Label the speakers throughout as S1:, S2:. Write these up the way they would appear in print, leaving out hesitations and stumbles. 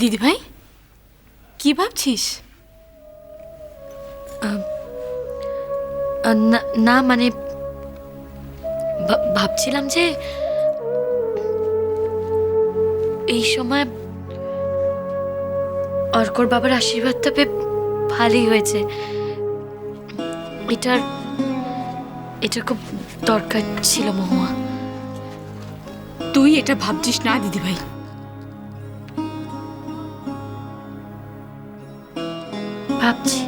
S1: দিদি ভাই কি ভাবছিস?
S2: না মানে ভাবছিলাম যে এই সময় অর্কর বাবার আশীর্বাদটা পেয়ে ভালোই হয়েছে। এটা খুব দরকার ছিল মহুয়া।
S1: তুই এটা ভাবছিস না দিদি ভাই।
S2: ভাবছি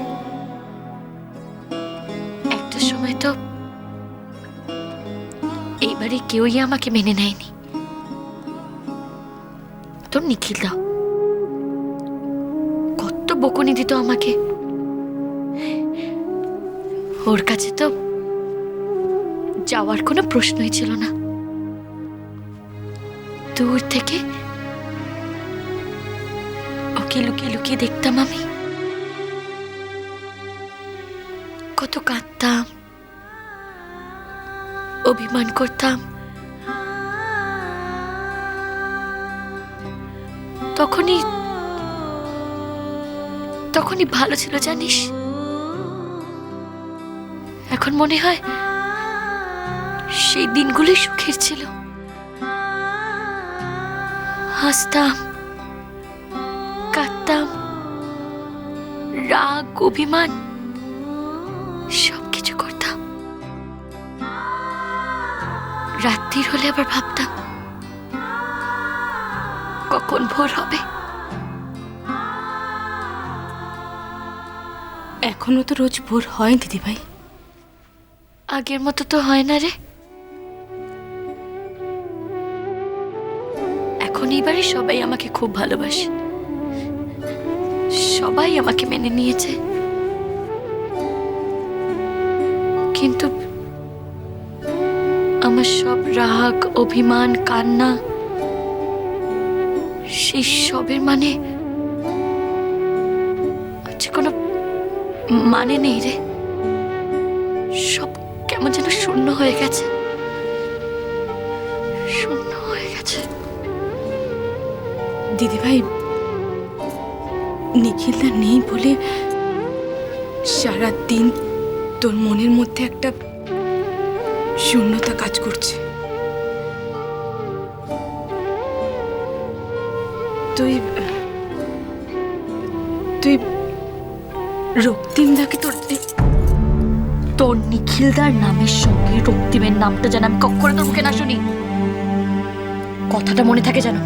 S2: একটা সময় তো এইবারে কেউই আমাকে মেনে নেয়নি। তোর নিখিল দাও কত বকুনি দিত আমাকে। ওর কাছে তো যাওয়ার কোনো প্রশ্নই ছিল না। দূর থেকে ওকে লুকিয়ে লুকিয়ে দেখতাম আমি, কত কাঁদতাম, অভিমান করতাম। তখনই ভালো ছিল জানিস। এখন মনে হয় সেই দিনগুলোই সুখের ছিল। হাসতাম, কাঁদতাম, রাগ অভিমান সবকিছু করতাম। রাত্রির হলে আবার ভাবতাম কখন ভোর হবে।
S1: এখনো তো রোজ ভোর হয় দিদি ভাই।
S2: আগের মতো তো হয় না রে। এখন এইবারে সবাই আমাকে খুব ভালোবাসে, সবাই আমাকে মেনে নিয়েছে। কিন্তু আমার সব রাগ অভিমান কান্না সেই সবের মানে আজকে কোনো মানে নেই রে। সব কেমন যেন শূন্য হয়ে গেছে, শূন্য হয়ে গেছে।
S1: দিদি ভাই নিখিলদা নেই বলে সারা দিন তোর মনের মধ্যে একটা শূন্যতা কাজ করছে। তুই তুই রক্তিমদাকে
S2: তোর নিখিলদার নামের সঙ্গে রক্তিমের নামটা যেন আমি কখনো তোর মুখে না শুনি। কথাটা মনে থাকে যেন।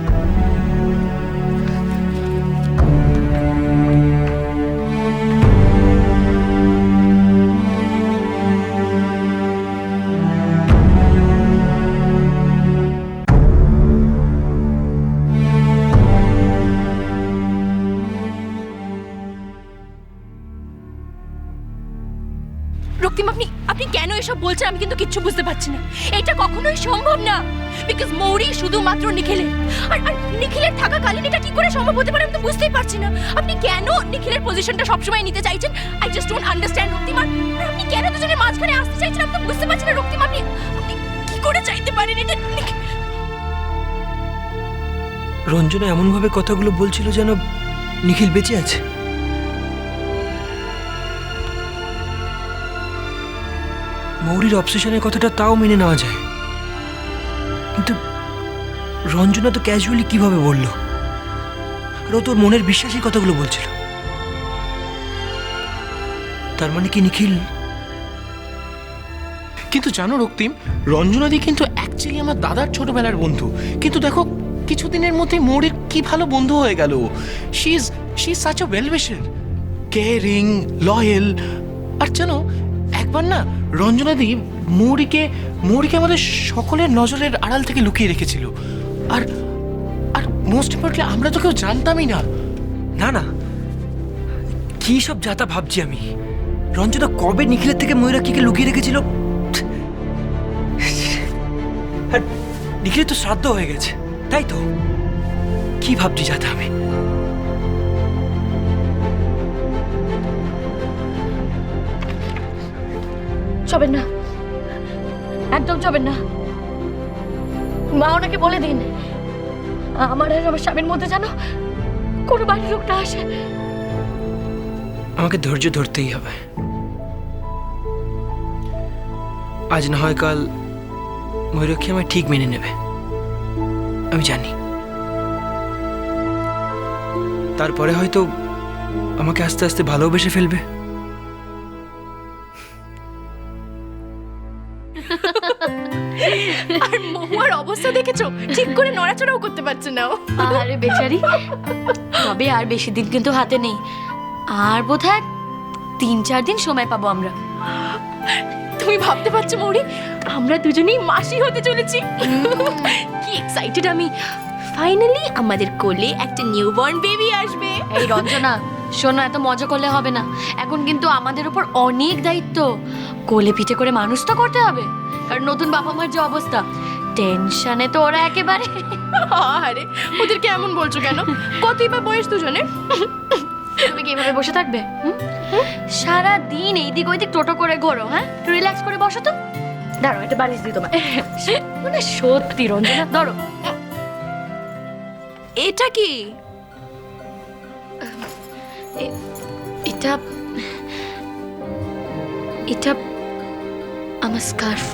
S3: রক্তিম আপনি কেন এসব বলছেন আমি কিন্তু কিচ্ছু বুঝতে পারছি না। এটা কখনোই সম্ভব না। বিকজ মৌরি শুধুমাত্র নিখিলের, আর নিখিলের থাকাকালীন এটা কি করে সম্ভব হতে পারে আমি তো বুঝতেই পারছি না। আপনি কেন নিখিলের পজিশনটা সবসময় নিতে চাইছেন? আই জাস্ট ডোন্ট আন্ডারস্ট্যান্ড রক্তিম। আর আপনি কেন দুজনের মাঝখানে আসতে চাইছেন আমি তো বুঝতে পারছি না রক্তিম। আপনি কি করে চাইতে পারেন এটা?
S4: রঞ্জনা এমনভাবে কথাগুলো বলছিল যেন নিখিল বেঁচে আছে। মৌরির অবসেশনের কথাটা তাও মেনে নেওয়া যায়, কিন্তু রঞ্জনা তো ক্যাজুয়ালি কিভাবে বলল? আর ও তোর মনের বিশ্বাসী কথাগুলো বলছিল। তার মানে কি নিখিল?
S5: কিন্তু জানো রক্তিম, রঞ্জনাদি কিন্তু অ্যাকচুয়ালি আমার দাদার ছোটবেলার বন্ধু। কিন্তু দেখো কিছুদিনের মধ্যে মৌরির কি ভালো বন্ধু হয়ে গেল। She is such a well wisher, caring, loyal. আর জানো একবার না রঞ্জনাদি মৌরিকে আমাদের সকলের নজরের আড়াল থেকে লুকিয়ে রেখেছিল। আর আর মোস্ট ইম্পর্টেন্টলি আমরা তো কেউ জানতামই না।
S4: না না, কি সব যাতা ভাবছি আমি। রঞ্জনা কবে নিখিলের থেকে ময়ূরাক্ষীকে লুকিয়ে রেখেছিল? আর নিখিলের তো শ্রাদ্ধ হয়ে গেছে, তাই তো? কি ভাবছি যাতা আমি?
S2: চবেন না, একদম চবেন না। মা ওনাকে বলে দিন আমার আর আমার স্বামীর মধ্যে যেন কোনো বাড়ির লোক না আসে।
S4: আমাকে ধৈর্য ধরতেই হবে। আজ না হয় কাল ময়ূরক্ষী আমায় ঠিক মেনে নেবে, আমি জানি। তারপরে হয়তো আমাকে আস্তে আস্তে ভালোবেসে ফেলবে।
S3: আর মহুয়ার অবস্থা দেখেছো, ঠিক করে নড়াচড়াও করতে পারছে না ও।
S2: আরে বেচারি, তবে আর বেশি দিন কিন্তু হাতে নেই। আর বোধহয় 3-4 দিন সময় পাবো আমরা।
S3: তুমি ভাবতে পারছো মৌরি, আমরা দুজনেই মাসি হতে চলেছি। কি এক্সাইটেড আমি! ফাইনালি আমাদের কোলে একটা নিউবর্ন বেবি আসবে।
S2: এই রঞ্জনা, শোনো, এত মজা করলে হবে না। এখন কিন্তু আমাদের উপর অনেক দায়িত্ব। কোলে পিঠে করে মানুষ তো করতে হবে। কারণ নতুন বাবা মার যে অবস্থা, টেনশনে তো ওরা একেবারে।
S3: আরে ওদেরকে এমন বলছো কেন? কতই বা বয়স দুজনের?
S2: তুমি কি এভাবে বসে থাকবে? সারা দিন এইদিক ওইদিক টোটো করে ঘোরো, হ্যাঁ? একটু রিল্যাক্স করে বসো তো। দাঁড়াও, একটা বালিশ দিই তোমার। মানে সত্যি রঞ্জনা, ধরো।
S3: এটা কি?
S2: এটা এটা আমার স্কার্ফ,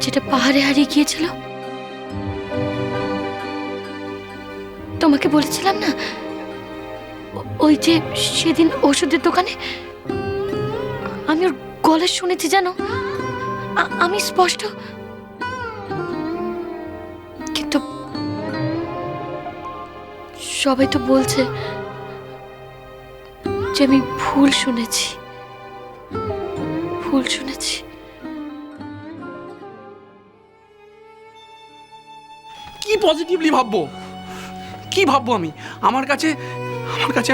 S2: যেটা পাহাড়ে হারিয়ে গিয়েছিল। তোমাকে বলেছিলাম না, ওই যে সেদিন ওষুধের দোকানে আমি ওর গলা শুনেছি, জানো? আমি স্পষ্ট, কিন্তু সবাই তো বলছে যে আমি ভুল শুনেছি।
S6: কি পজিটিভলি ভাববো? কি ভাববো আমি? আমার কাছে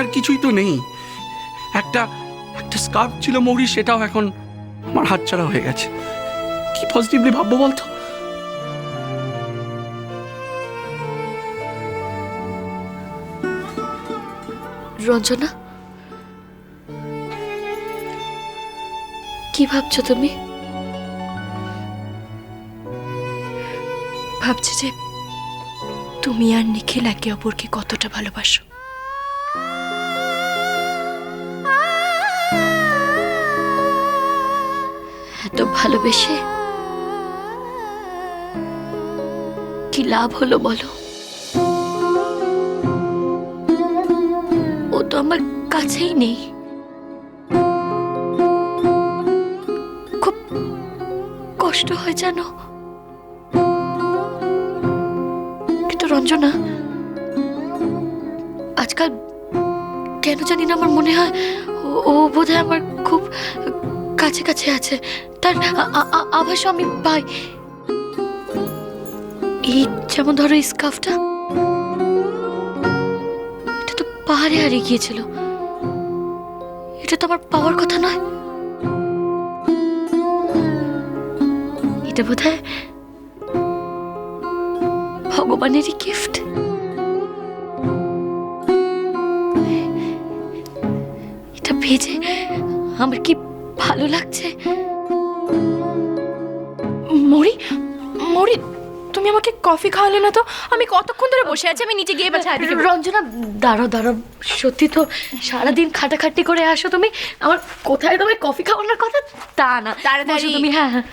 S6: আর কিছুই তো নেই। একটা স্কার্ফ ছিল মৌরি, সেটাও এখন আমার হাতছাড়া হয়ে গেছে। কি পজিটিভলি ভাববো বলতো?
S2: রঞ্জনা, কি ভাবছো তুমি?
S1: ভাবছি যে তুমি আর নিখিল একে অপরকে কতটা ভালোবাসো।
S2: এত ভালোবেসে কি লাভ হলো বলো? ও তো আমার কাছেই নেই। খুব কষ্ট হয় জানো। কিন্তু রঞ্জনা, আজকাল কেন জানি না আমার মনে হয় ও বোধহয় আমার খুব কাছে কাছে আছে। তার আভাসও আমি পাই। এই যেমন ধরো এই স্কার্ফটা, এটা তো পাহাড়ে হারিয়ে গিয়েছিল। এটা তো আমার পাওয়ার কথা নয়। এটা বোধহয় ভগবানেরই গিফট। এটা ভেজে আমার কি ভালো লাগছে।
S3: মৌরি, মৌরি, তুমি আমাকে কফি খাওয়ালে না তো? আমি কতক্ষণ ধরে বসে আছি, আমি নিচে গিয়ে এবার চা দিতে।
S2: রঞ্জনা, দাঁড়াও দাঁড়াও, সত্যি তো সারাদিন খাটাখাটি করে আসো তুমি। আমার কোথায় তোমায় কফি খাওয়ানোর কথা তা না।
S3: তাড়াতাড়ি।
S2: বসো তুমি। হ্যাঁ হ্যাঁ।